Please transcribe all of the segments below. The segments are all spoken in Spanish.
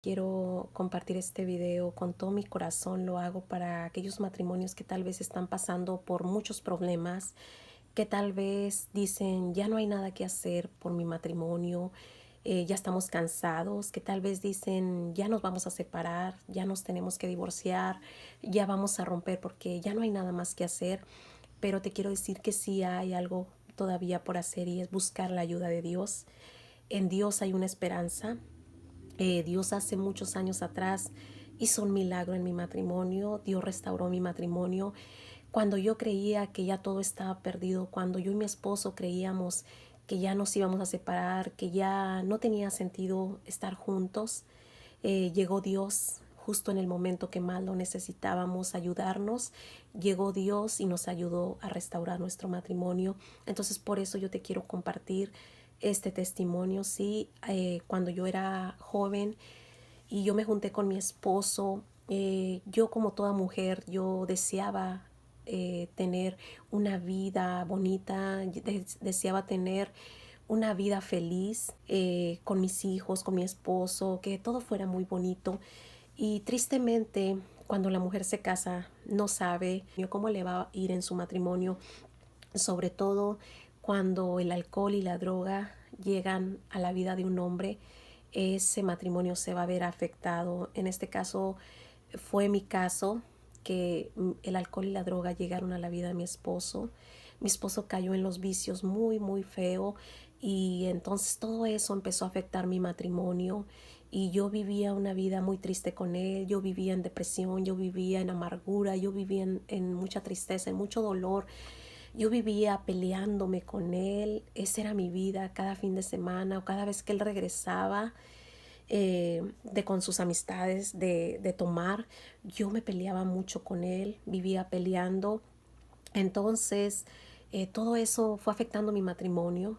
Quiero compartir este video con todo mi corazón. Lo hago para aquellos matrimonios que tal vez están pasando por muchos problemas, que tal vez dicen, ya no hay nada que hacer por mi matrimonio, ya estamos cansados, que tal vez dicen, ya nos vamos a separar, ya nos tenemos que divorciar, ya vamos a romper porque ya no hay nada más que hacer. Pero te quiero decir que sí hay algo todavía por hacer y es buscar la ayuda de Dios. En Dios hay una esperanza. Dios hace muchos años atrás hizo un milagro en mi matrimonio. Dios restauró mi matrimonio. Cuando yo creía que ya todo estaba perdido, cuando yo y mi esposo creíamos que ya nos íbamos a separar, que ya no tenía sentido estar juntos, llegó Dios justo en el momento que más lo necesitábamos ayudarnos. Llegó Dios y nos ayudó a restaurar nuestro matrimonio. Entonces por eso yo te quiero compartir este testimonio. Sí, cuando yo era joven y yo me junté con mi esposo, yo como toda mujer, yo deseaba tener una vida bonita, deseaba tener una vida feliz con mis hijos, con mi esposo, que todo fuera muy bonito. Y tristemente, cuando la mujer se casa, no sabe cómo le va a ir en su matrimonio, sobre todo cuando el alcohol y la droga llegan a la vida de un hombre. Ese matrimonio se va a ver afectado. En este caso fue mi caso, que el alcohol y la droga llegaron a la vida de mi esposo. Mi esposo cayó en los vicios muy feo, y entonces todo eso empezó a afectar mi matrimonio, y yo vivía una vida muy triste con él. Yo vivía en depresión, yo vivía en amargura, yo vivía en mucha tristeza, en mucho dolor. Yo vivía peleándome con él. Esa era mi vida cada fin de semana o cada vez que él regresaba de con sus amistades de tomar. Yo me peleaba mucho con él, vivía peleando. Entonces todo eso fue afectando mi matrimonio,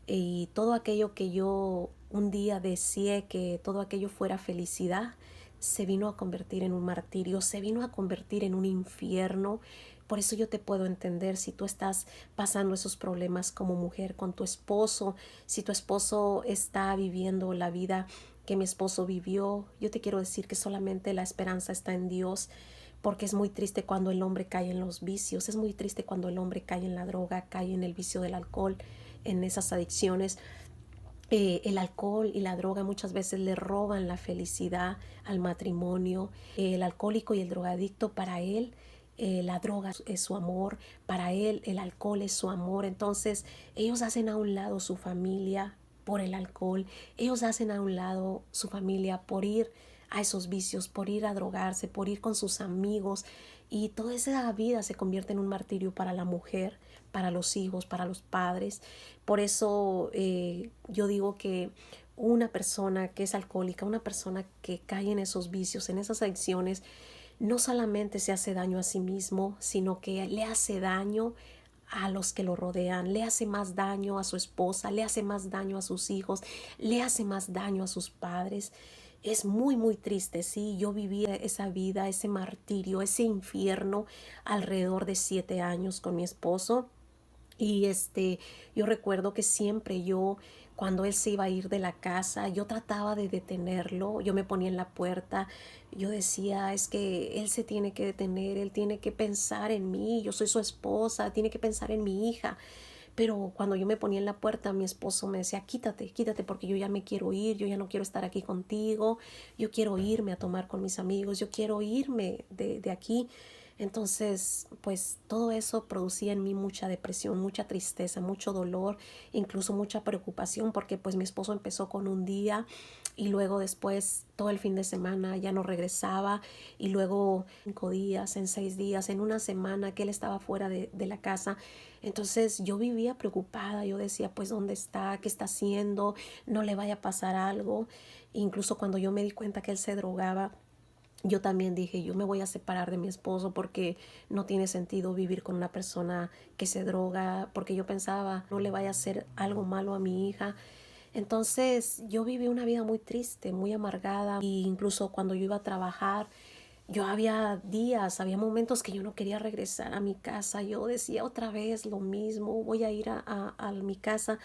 y todo aquello que yo un día deseé que todo aquello fuera felicidad, se vino a convertir en un martirio, se vino a convertir en un infierno. Por eso yo te puedo entender si tú estás pasando esos problemas como mujer con tu esposo, si tu esposo está viviendo la vida que mi esposo vivió. Yo te quiero decir que solamente la esperanza está en Dios, porque es muy triste cuando el hombre cae en los vicios, es muy triste cuando el hombre cae en la droga, cae en el vicio del alcohol, en esas adicciones. El alcohol y la droga muchas veces le roban la felicidad al matrimonio. El alcohólico y el drogadicto, para él la droga es su amor, para él el alcohol es su amor. Entonces ellos hacen a un lado su familia por el alcohol, ellos hacen a un lado su familia por ir a esos vicios, por ir a drogarse, por ir con sus amigos, y toda esa vida se convierte en un martirio para la mujer, para los hijos, para los padres. Por eso yo digo que una persona que es alcohólica, una persona que cae en esos vicios, en esas adicciones, no solamente se hace daño a sí mismo, sino que le hace daño a los que lo rodean, le hace más daño a su esposa, le hace más daño a sus hijos, le hace más daño a sus padres. Es muy triste. Sí, yo viví esa vida, ese martirio, ese infierno alrededor de 7 años con mi esposo. Y yo recuerdo que siempre yo, cuando él se iba a ir de la casa, yo trataba de detenerlo. Yo me ponía en la puerta, yo decía, es que él se tiene que detener, él tiene que pensar en mí, yo soy su esposa, tiene que pensar en mi hija. Pero cuando yo me ponía en la puerta, mi esposo me decía, quítate, porque yo ya me quiero ir, yo ya no quiero estar aquí contigo, yo quiero irme a tomar con mis amigos, yo quiero irme de aquí. Entonces, pues todo eso producía en mí mucha depresión, mucha tristeza, mucho dolor, incluso mucha preocupación, porque pues mi esposo empezó con un día y luego después todo el fin de semana ya no regresaba, y luego 5 días, en 6 días, en una semana que él estaba fuera de la casa. Entonces yo vivía preocupada, yo decía, pues ¿dónde está? ¿Qué está haciendo? No le vaya a pasar algo. Incluso cuando yo me di cuenta que él se drogaba, yo también dije, yo me voy a separar de mi esposo, porque no tiene sentido vivir con una persona que se droga, porque yo pensaba, no le vaya a hacer algo malo a mi hija. Entonces yo viví una vida muy triste, muy amargada, e incluso cuando yo iba a trabajar, yo había días, había momentos que yo no quería regresar a mi casa. Yo decía otra vez lo mismo, voy a ir a mi casa.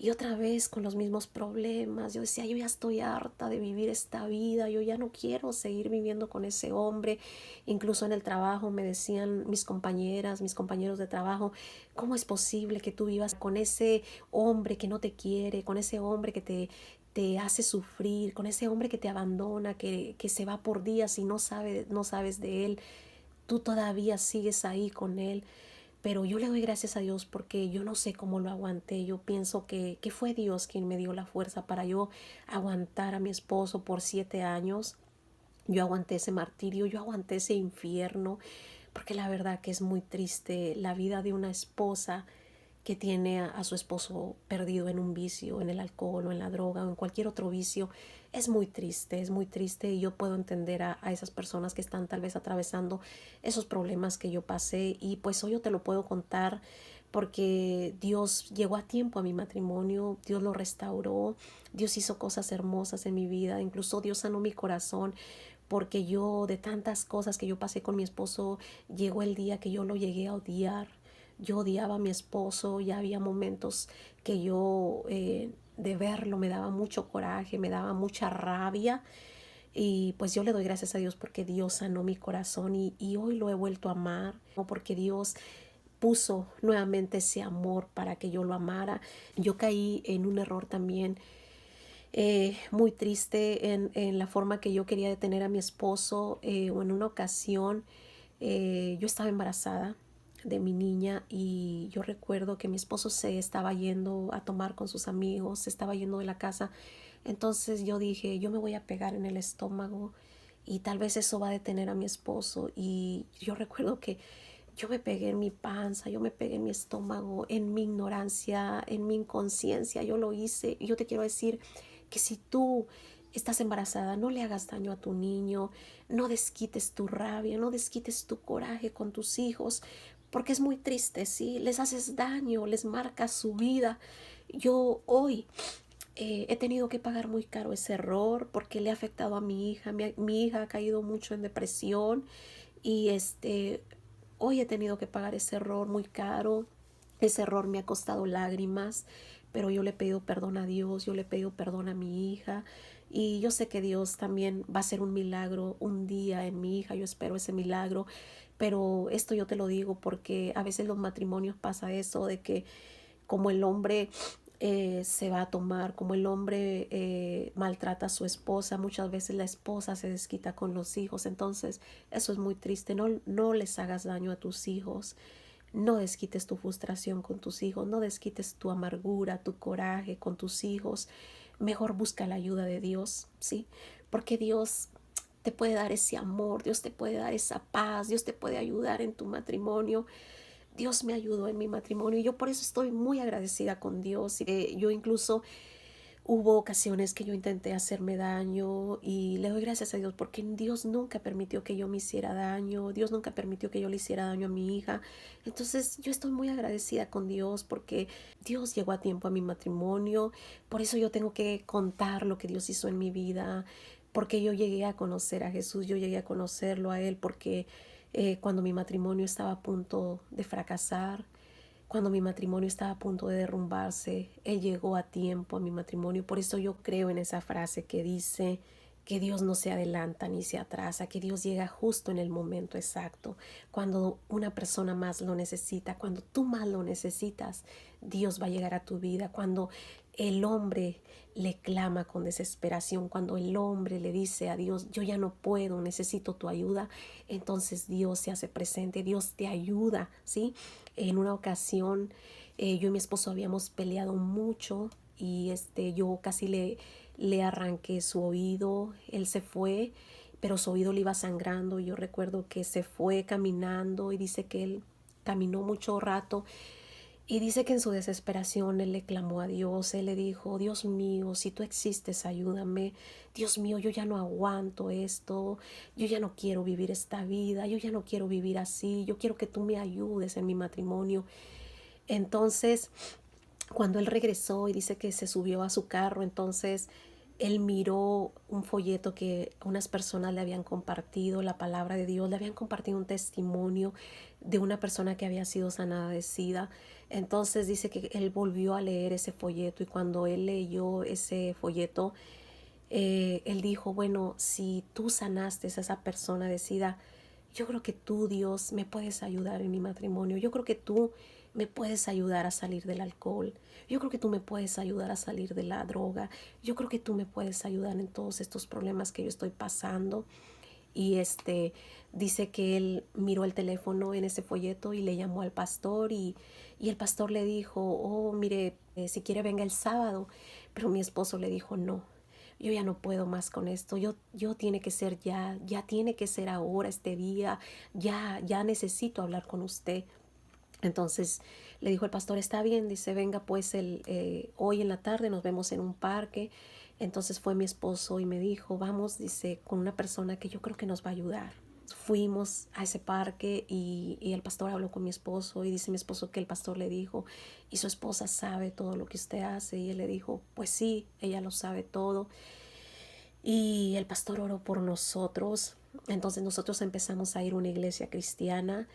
y otra vez con los mismos problemas. Yo decía, yo ya estoy harta de vivir esta vida, yo ya no quiero seguir viviendo con ese hombre. Incluso en el trabajo me decían mis compañeras, mis compañeros de trabajo, ¿cómo es posible que tú vivas con ese hombre que no te quiere, con ese hombre que te hace sufrir, con ese hombre que te abandona, que se va por días y no sabes de él? Tú todavía sigues ahí con él. Pero yo le doy gracias a Dios porque yo no sé cómo lo aguanté. Yo pienso que fue Dios quien me dio la fuerza para yo aguantar a mi esposo por 7 años. Yo aguanté ese martirio, yo aguanté ese infierno, porque la verdad que es muy triste la vida de una esposa que tiene a su esposo perdido en un vicio, en el alcohol o en la droga o en cualquier otro vicio. Es muy triste y yo puedo entender a esas personas que están tal vez atravesando esos problemas que yo pasé, y pues hoy yo te lo puedo contar porque Dios llegó a tiempo a mi matrimonio, Dios lo restauró, Dios hizo cosas hermosas en mi vida, incluso Dios sanó mi corazón, porque yo de tantas cosas que yo pasé con mi esposo, llegó el día que yo lo llegué a odiar. Yo odiaba a mi esposo, ya había momentos que yo de verlo me daba mucho coraje, me daba mucha rabia, y pues yo le doy gracias a Dios porque Dios sanó mi corazón, y hoy lo he vuelto a amar, porque Dios puso nuevamente ese amor para que yo lo amara. Yo caí en un error también muy triste en la forma que yo quería detener a mi esposo. O en una ocasión yo estaba embarazada de mi niña, y yo recuerdo que mi esposo se estaba yendo a tomar con sus amigos, se estaba yendo de la casa. Entonces yo dije, yo me voy a pegar en el estómago y tal vez eso va a detener a mi esposo. Y yo recuerdo que yo me pegué en mi panza, yo me pegué en mi estómago, en mi ignorancia, en mi inconsciencia, yo lo hice. Y yo te quiero decir que si tú estás embarazada, no le hagas daño a tu niño, no desquites tu rabia, no desquites tu coraje con tus hijos, porque es muy triste, ¿sí? Les haces daño, les marcas su vida. Yo hoy he tenido que pagar muy caro ese error porque le ha afectado a mi hija. Mi hija ha caído mucho en depresión, y hoy he tenido que pagar ese error muy caro. Ese error me ha costado lágrimas, pero yo le he pedido perdón a Dios, yo le he pedido perdón a mi hija, y yo sé que Dios también va a hacer un milagro un día en mi hija. Yo espero ese milagro, pero esto yo te lo digo porque a veces los matrimonios pasa eso de que como el hombre se va a tomar, como el hombre maltrata a su esposa, muchas veces la esposa se desquita con los hijos. Entonces eso es muy triste. No les hagas daño a tus hijos, no desquites tu frustración con tus hijos, no desquites tu amargura, tu coraje con tus hijos. Mejor busca la ayuda de Dios, ¿sí? Porque Dios te puede dar ese amor, Dios te puede dar esa paz, Dios te puede ayudar en tu matrimonio. Dios me ayudó en mi matrimonio, y yo por eso estoy muy agradecida con Dios. Yo incluso hubo ocasiones que yo intenté hacerme daño, y le doy gracias a Dios porque Dios nunca permitió que yo me hiciera daño, Dios nunca permitió que yo le hiciera daño a mi hija. Entonces yo estoy muy agradecida con Dios porque Dios llegó a tiempo a mi matrimonio. Por eso yo tengo que contar lo que Dios hizo en mi vida, porque yo llegué a conocer a Jesús, yo llegué a conocerlo a Él, porque cuando mi matrimonio estaba a punto de fracasar, cuando mi matrimonio estaba a punto de derrumbarse, Él llegó a tiempo a mi matrimonio. Por eso yo creo en esa frase que dice que Dios no se adelanta ni se atrasa, que Dios llega justo en el momento exacto. Cuando una persona más lo necesita, cuando tú más lo necesitas, Dios va a llegar a tu vida. Cuando el hombre le clama con desesperación, cuando el hombre le dice a Dios, yo ya no puedo, necesito tu ayuda, entonces Dios se hace presente, Dios te ayuda, ¿sí? En una ocasión yo y mi esposo habíamos peleado mucho, y yo casi le arranqué su oído. Él se fue, pero su oído le iba sangrando. Yo recuerdo que se fue caminando, y dice que él caminó mucho rato, y dice que en su desesperación él le clamó a Dios. Él le dijo, Dios mío, si tú existes, ayúdame. Dios mío, yo ya no aguanto esto, yo ya no quiero vivir esta vida, yo ya no quiero vivir así, yo quiero que tú me ayudes en mi matrimonio. Entonces, cuando él regresó y dice que se subió a su carro, entonces él miró un folleto que unas personas le habían compartido, la palabra de Dios, le habían compartido un testimonio de una persona que había sido sanada de SIDA. Entonces dice que él volvió a leer ese folleto y cuando él leyó ese folleto, él dijo, bueno, si tú sanaste a esa persona de SIDA, yo creo que tú, Dios, me puedes ayudar en mi matrimonio. Yo creo que tú me puedes ayudar a salir del alcohol. Yo creo que tú me puedes ayudar a salir de la droga. Yo creo que tú me puedes ayudar en todos estos problemas que yo estoy pasando. Y dice que él miró el teléfono en ese folleto y le llamó al pastor y el pastor le dijo, oh, mire, si quiere venga el sábado. Pero mi esposo le dijo, no, yo ya no puedo más con esto, yo tiene que ser ya tiene que ser ahora, este día, ya necesito hablar con usted. Entonces le dijo el pastor, está bien, dice, venga pues hoy en la tarde nos vemos en un parque. Entonces fue mi esposo y me dijo, vamos, dice, con una persona que yo creo que nos va a ayudar. Fuimos a ese parque y el pastor habló con mi esposo y dice mi esposo que el pastor le dijo, y su esposa sabe todo lo que usted hace. Y él le dijo, pues sí, ella lo sabe todo. Y el pastor oró por nosotros. Entonces nosotros empezamos a ir a una iglesia cristiana.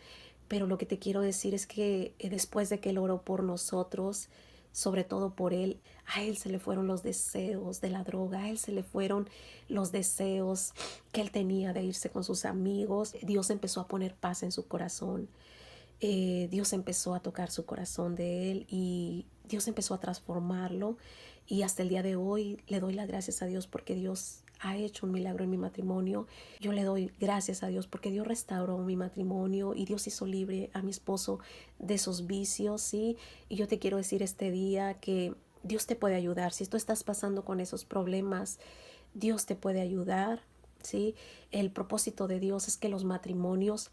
Pero lo que te quiero decir es que después de que él oró por nosotros, sobre todo por él, a él se le fueron los deseos de la droga, a él se le fueron los deseos que él tenía de irse con sus amigos. Dios empezó a poner paz en su corazón. Dios empezó a tocar su corazón de él y Dios empezó a transformarlo. Y hasta el día de hoy le doy las gracias a Dios porque Dios ha hecho un milagro en mi matrimonio. Yo le doy gracias a Dios porque Dios restauró mi matrimonio y Dios hizo libre a mi esposo de esos vicios, ¿sí? Y yo te quiero decir este día que Dios te puede ayudar. Si tú estás pasando con esos problemas, Dios te puede ayudar, ¿sí? El propósito de Dios es que los matrimonios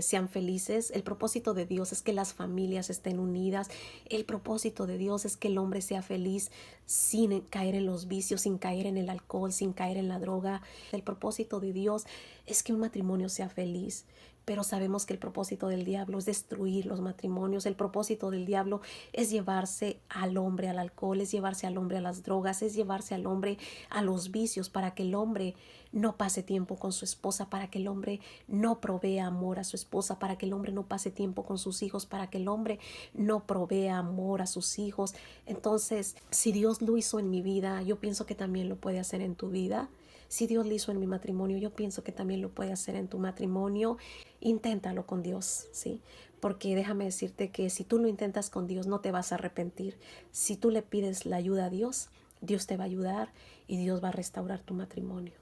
sean felices. El propósito de Dios es que las familias estén unidas. El propósito de Dios es que el hombre sea feliz sin caer en los vicios, sin caer en el alcohol, sin caer en la droga. El propósito de Dios es que un matrimonio sea feliz. Pero sabemos que el propósito del diablo es destruir los matrimonios. El propósito del diablo es llevarse al hombre al alcohol, es llevarse al hombre a las drogas, es llevarse al hombre a los vicios para que el hombre no pase tiempo con su esposa, para que el hombre no provea amor a su esposa, para que el hombre no pase tiempo con sus hijos, para que el hombre no provea amor a sus hijos. Entonces, si Dios lo hizo en mi vida, yo pienso que también lo puede hacer en tu vida. Si Dios lo hizo en mi matrimonio, yo pienso que también lo puede hacer en tu matrimonio. Inténtalo con Dios, ¿sí? Porque déjame decirte que si tú lo intentas con Dios, no te vas a arrepentir. Si tú le pides la ayuda a Dios, Dios te va a ayudar y Dios va a restaurar tu matrimonio.